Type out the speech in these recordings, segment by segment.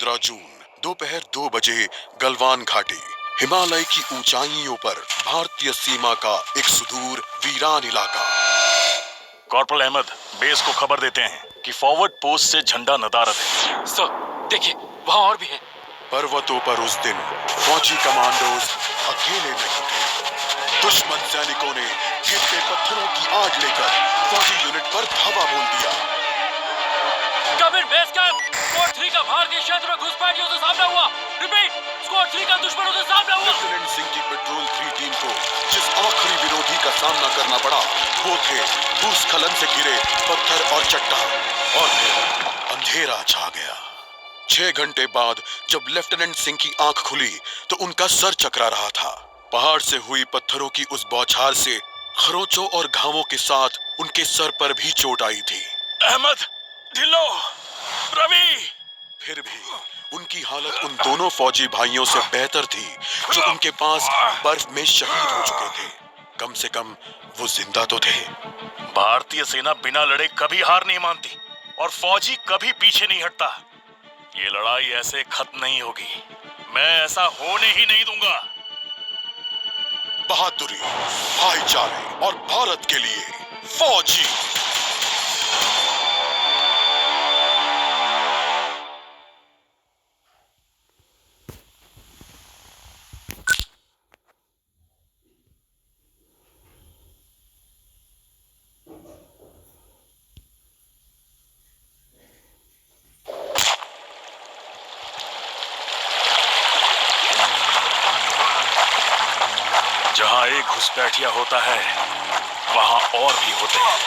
15 जून दोपहर 2 बजे गलवान घाटी, हिमालय की ऊंचाइयों पर भारतीय सीमा का एक सुदूर वीरान इलाका। कॉर्पोरल अहमद, बेस को खबर देते हैं कि फॉरवर्ड पोस्ट से झंडा नदारद है। सर देखिए, वहाँ और भी हैं। पर्वतों पर उस दिन फौजी कमांडोज अकेले नहीं थे। दुश्मन सैनिकों ने गिरते पत्थरों की आग लेकर फौजी यूनिट पर धावा बोल दिया। कमिंग बेस कैंप, स्क्वाड 3 का भारतीय क्षेत्र में घुसपैठियों से सामना हुआ। रिपीट, स्क्वाड 3 का दुश्मनों से सामना हुआ। लेफ्टिनेंट सिंह की पेट्रोल 3 टीम को जिस आखिरी विरोधी का सामना करना पड़ा वो थे भूस्खलन से गिरे पत्थर और चट्टान। और फिर अंधेरा छा गया। 6 घंटे बाद जब लेफ्टिनेंट सिंह की आंख खुली तो उनका सर चकरा रहा था। पहाड़ से हुई पत्थरों की उस बौछार से खरोंचों और घावों के साथ उनके सर पर भी चोट आई थी। अहमद, ढिल्लो, रवि। फिर भी उनकी हालत उन दोनों फौजी भाइयों से बेहतर थी जो उनके पास बर्फ में शहीद हो चुके थे। कम से कम वो जिंदा तो थे। भारतीय सेना बिना लड़े कभी हार नहीं मानती और फौजी कभी पीछे नहीं हटता। ये लड़ाई ऐसे खत्म नहीं होगी। मैं ऐसा होने ही नहीं दूंगा। बहादुरी, भाईचारे और भारत के लिए फौजी। जहां एक घुसपैठिया होता है वहां और भी होते हैं।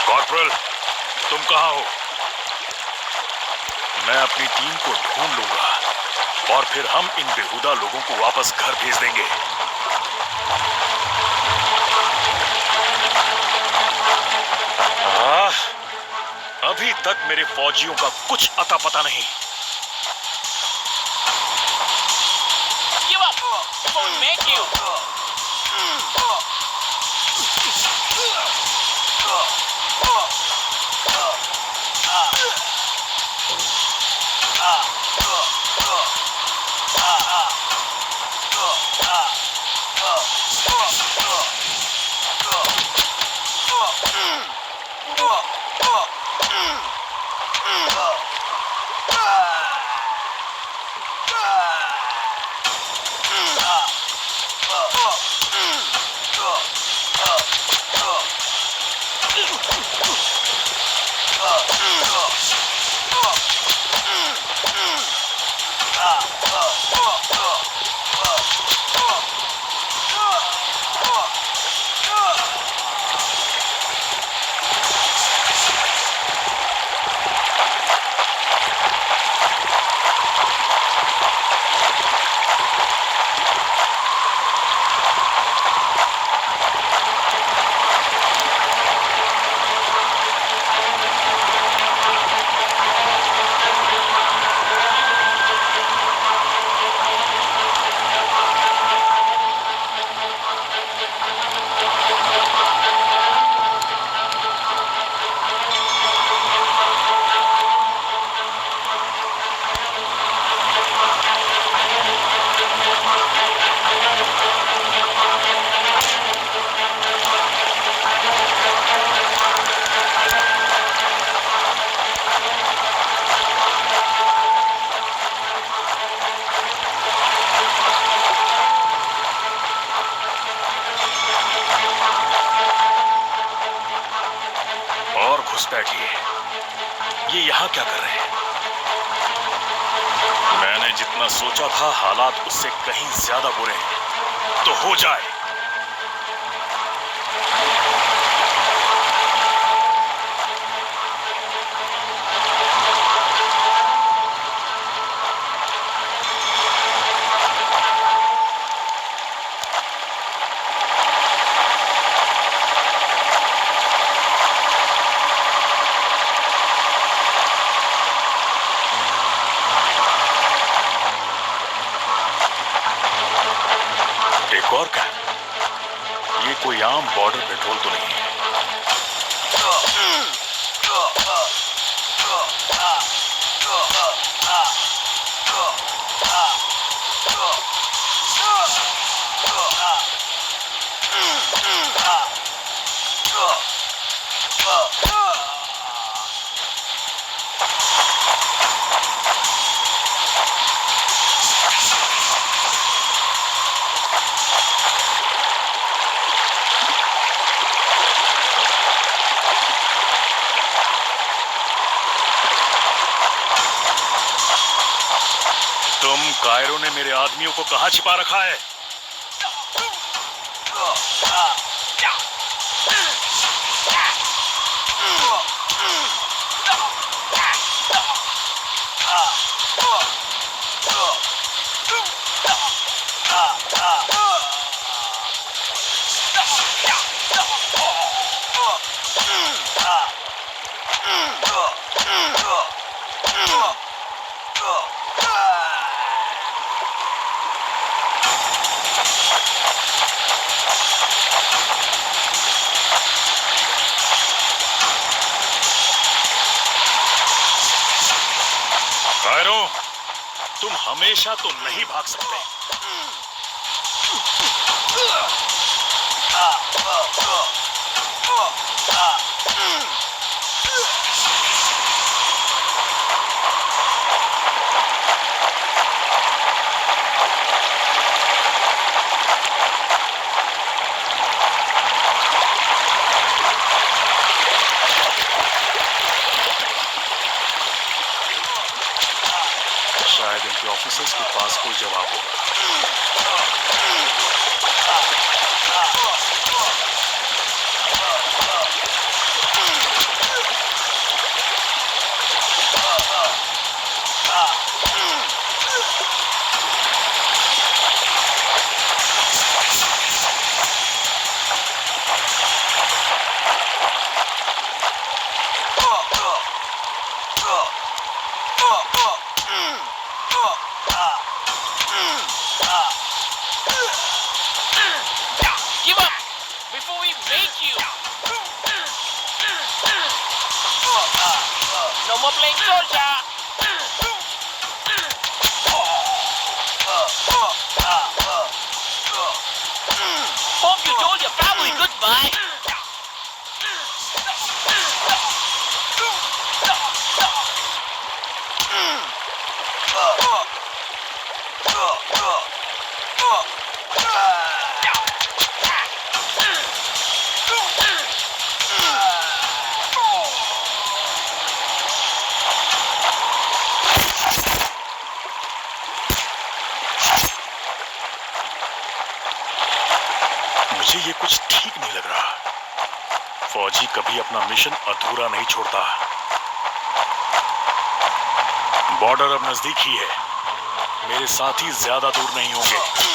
कॉर्पोरल, तुम कहाँ हो? मैं अपनी टीम को ढूंढ लूंगा और फिर हम इन बेहुदा लोगों को वापस घर भेज देंगे। अभी तक मेरे फौजियों का कुछ अता पता नहीं। Give up! It won't make you! ये यहाँ क्या कर रहे हैं? मैंने जितना सोचा था हालात उससे कहीं ज्यादा बुरे हैं। तो हो जाए। एक और क्या? ये कोई आम बॉर्डर पेट्रोल तो नहीं है। तुम कायरो ने मेरे आदमियों को कहां छिपा रखा है? कायरो, तुम हमेशा तो नहीं भाग सकते। शायद इनके ऑफिसर्स के पास कोई जवाब होगा। Give up before we make you. No more playing soldier. Hope you told your family goodbye. मुझे ये कुछ ठीक नहीं लग रहा। फौजी कभी अपना मिशन अधूरा नहीं छोड़ता। बॉर्डर अब नजदीक ही है। मेरे साथी ज्यादा दूर नहीं होंगे।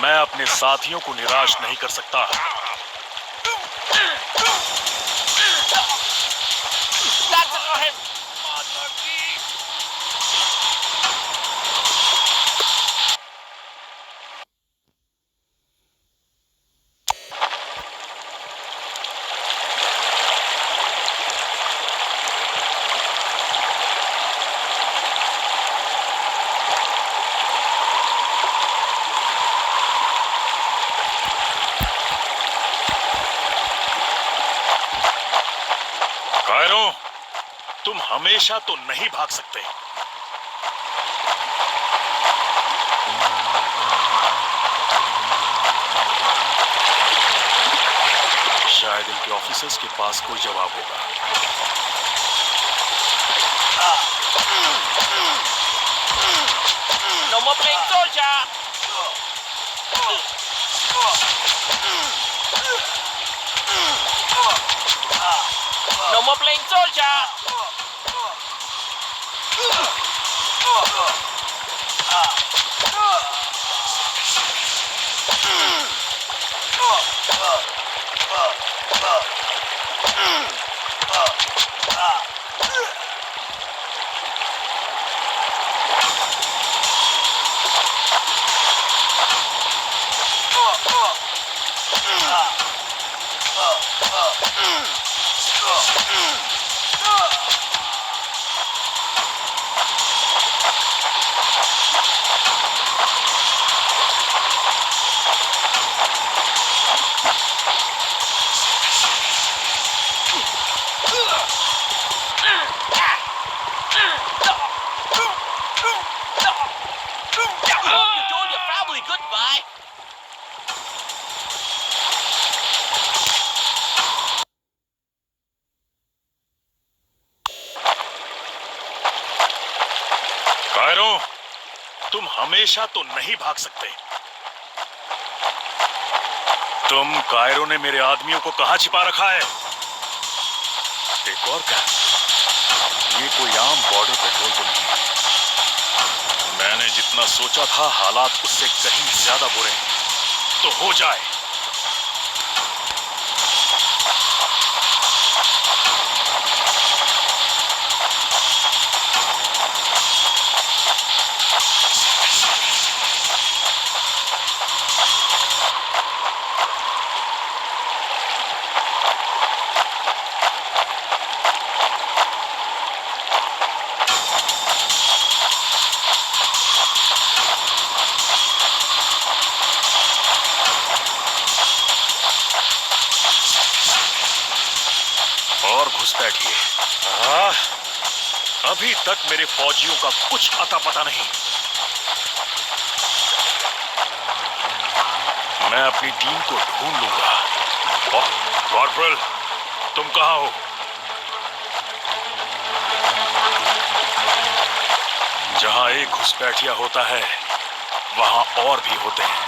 मैं अपने साथियों को निराश नहीं कर सकता। हमेशा तो नहीं भाग सकते। शायद इनके ऑफिसर्स के पास कोई जवाब होगा। No more playing soldier! No more playing soldier! You told your family goodbye! Cairo, तुम हमेशा तो नहीं भाग सकते। तुम कायरो ने मेरे आदमियों को कहां छिपा रखा है? एक और क्या? ये कोई आम बॉर्डर पेट्रोल तो नहीं। मैंने जितना सोचा था हालात उससे कहीं ज्यादा बुरे हैं। तो हो जाए। और घुसपैठिए। अभी तक मेरे फौजियों का कुछ अता पता नहीं। मैं अपनी टीम को ढूंढ लूंगा। कॉर्पोरल, तुम कहां हो? जहां एक घुसपैठिया होता है वहां और भी होते हैं।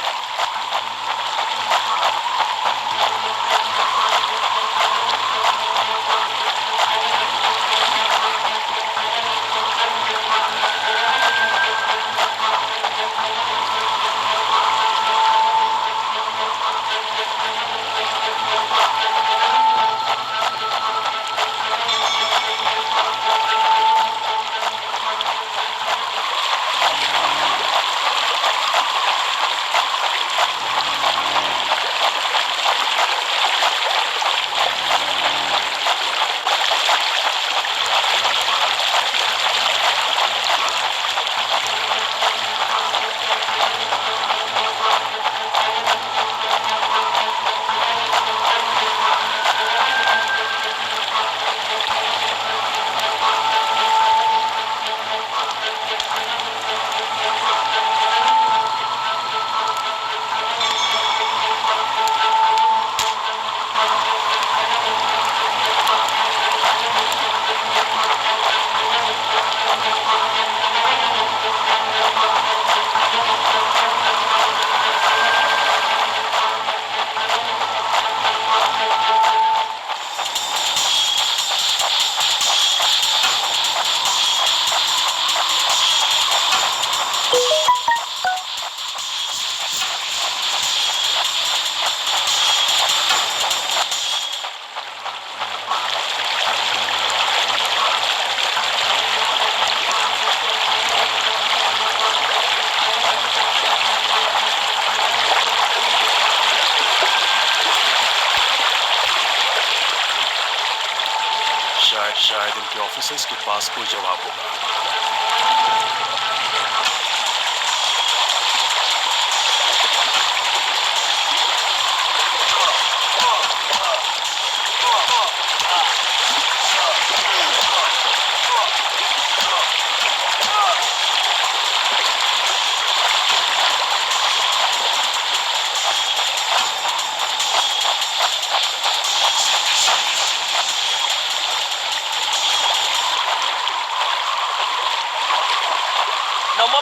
शायद इनके ऑफिसर्स के पास कोई जवाब होगा।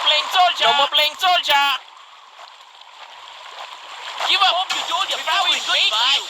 playing soldier. No more playing soldier. Give up. You told your family goodbye.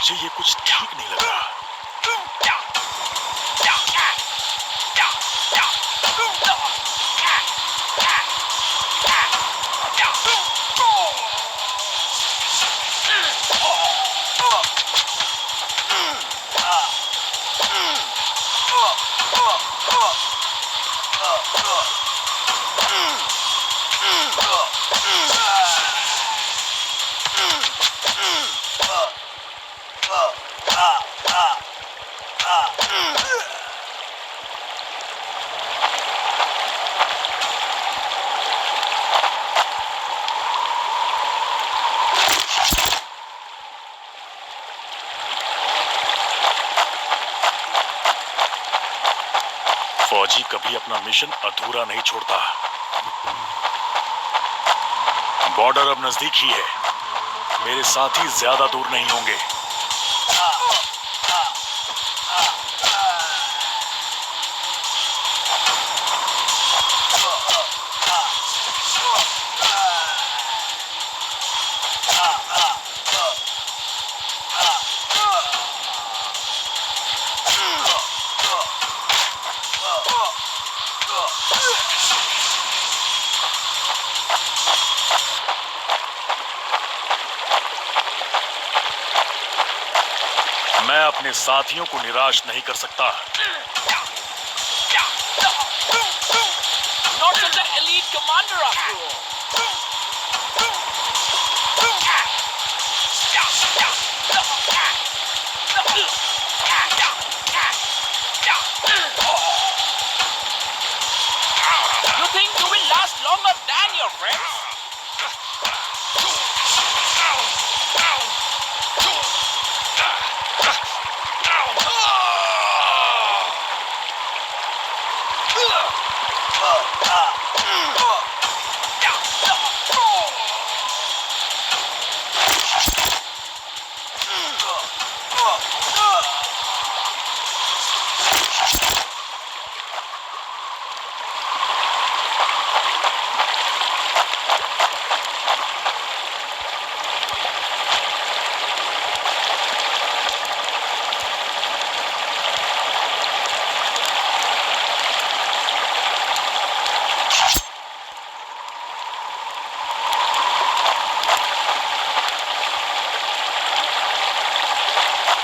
मुझे ये कुछ ठीक नहीं लग रहा। फौजी कभी अपना मिशन अधूरा नहीं छोड़ता। बॉर्डर अब नजदीक ही है, मेरे साथी ज्यादा दूर नहीं होंगे। मैं अपने साथियों को निराश नहीं कर सकता। Not such an elite commander after all. You think you will last longer than your friends?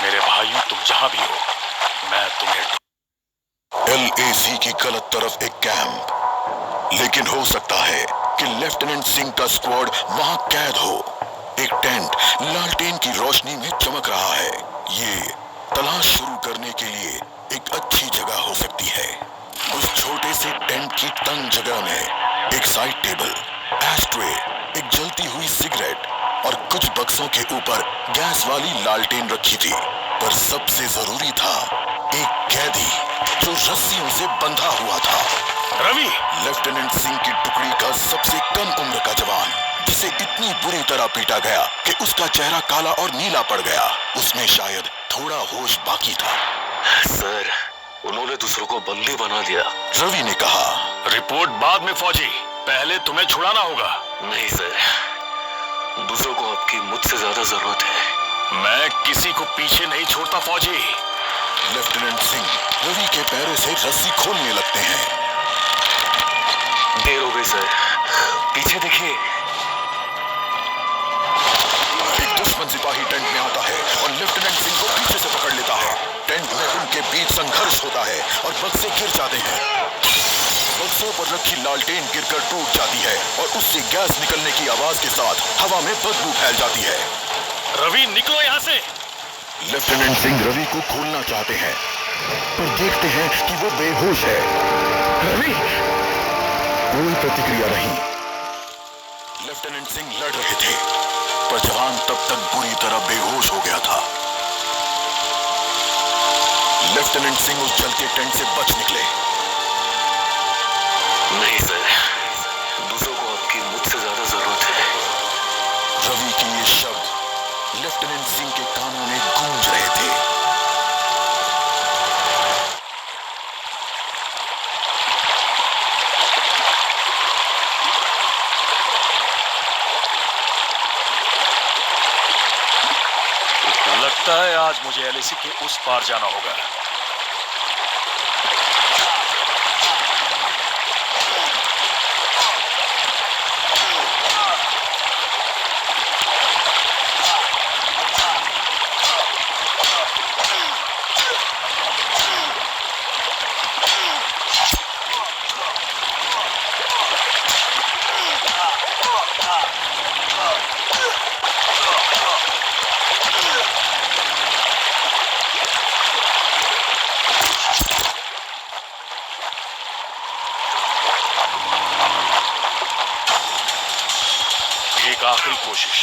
मेरे भाइयों, तुम जहां भी हो, मैं तुम्हें LAC की गलत तरफ एक कैंप, लेकिन हो सकता है कि लेफ्टिनेंट सिंह का स्क्वाड वहां कैद हो। एक टेंट लालटेन की रोशनी में चमक रहा है। ये तलाश शुरू करने के लिए एक अच्छी जगह हो सकती है। उस छोटे से टेंट की तंग जगह में एक साइड टेबल, एस्ट्रे, एक जलती हुई सिगरेट और कुछ बक्सों के ऊपर गैस वाली लालटेन रखी थी। पर सबसे जरूरी था एक कैदी जो रस्सियों से बंधा हुआ था। रवि, लेफ्टिनेंट सिंह की टुकड़ी का सबसे कम उम्र का जवान, जिसे इतनी बुरी तरह पीटा गया कि उसका चेहरा काला और नीला पड़ गया। उसमें शायद थोड़ा होश बाकी था। सर, उन्होंने दूसरों को बंदी बना दिया। रवि ने कहा। रिपोर्ट बाद में फौजी, पहले तुम्हें छुड़ाना होगा। नहीं सर, दूसरों को आपकी मुझसे ज्यादा जरूरत है। मैं किसी को पीछे नहीं छोड़ता फौजी। लेफ्टिनेंट सिंह रवि के पैरों से रस्सी खोलने लगते हैं। देर हो गई सर, पीछे देखिए। एक दुश्मन सिपाही टेंट में आता है और लेफ्टिनेंट सिंह को पीछे से पकड़ लेता है। टेंट में उनके बीच संघर्ष होता है और बक्से गिर जाते हैं। बक्सों पर रखी लालटेन गिरकर टूट जाती है और उससे गैस निकलने की आवाज के साथ हवा में बदबू फैल जाती है। रवि, निकलो यहाँ से। लेफ्टिनेंट सिंह रवि को खोलना चाहते हैं, पर देखते हैं कि वो बेहोश है। रवि! कोई प्रतिक्रिया नहीं। लेफ्टिनेंट सिंह लड़ रहे थे, पर जवान तब तक बुरी तरह बेहोश हो गया था। लेफ्टिनेंट सिंह उस जलते टेंट से बच निकले। नहीं सर, दूसरों को आपकी मुझसे ज्यादा जरूरत है। रवि के ये शब्द लेफ्टिनेंट सिंह के कानों में गूंज रहे थे। लगता है आज मुझे एलएसी के उस पार जाना होगा। एक आखिरी कोशिश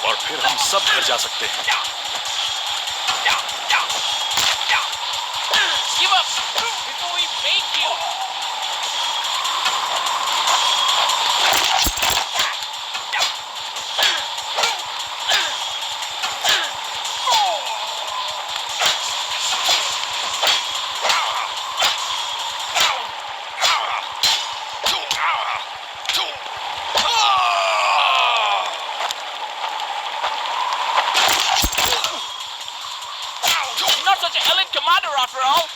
और फिर हम सब घर जा सकते हैं। Give up before we make you. Not such an elite commander after all.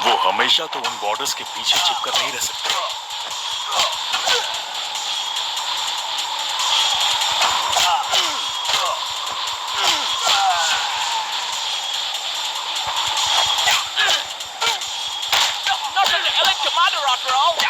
वो हमेशा तो उन बॉर्डर्स के पीछे छिपकर नहीं रह सकते। Not such an elite commander after all.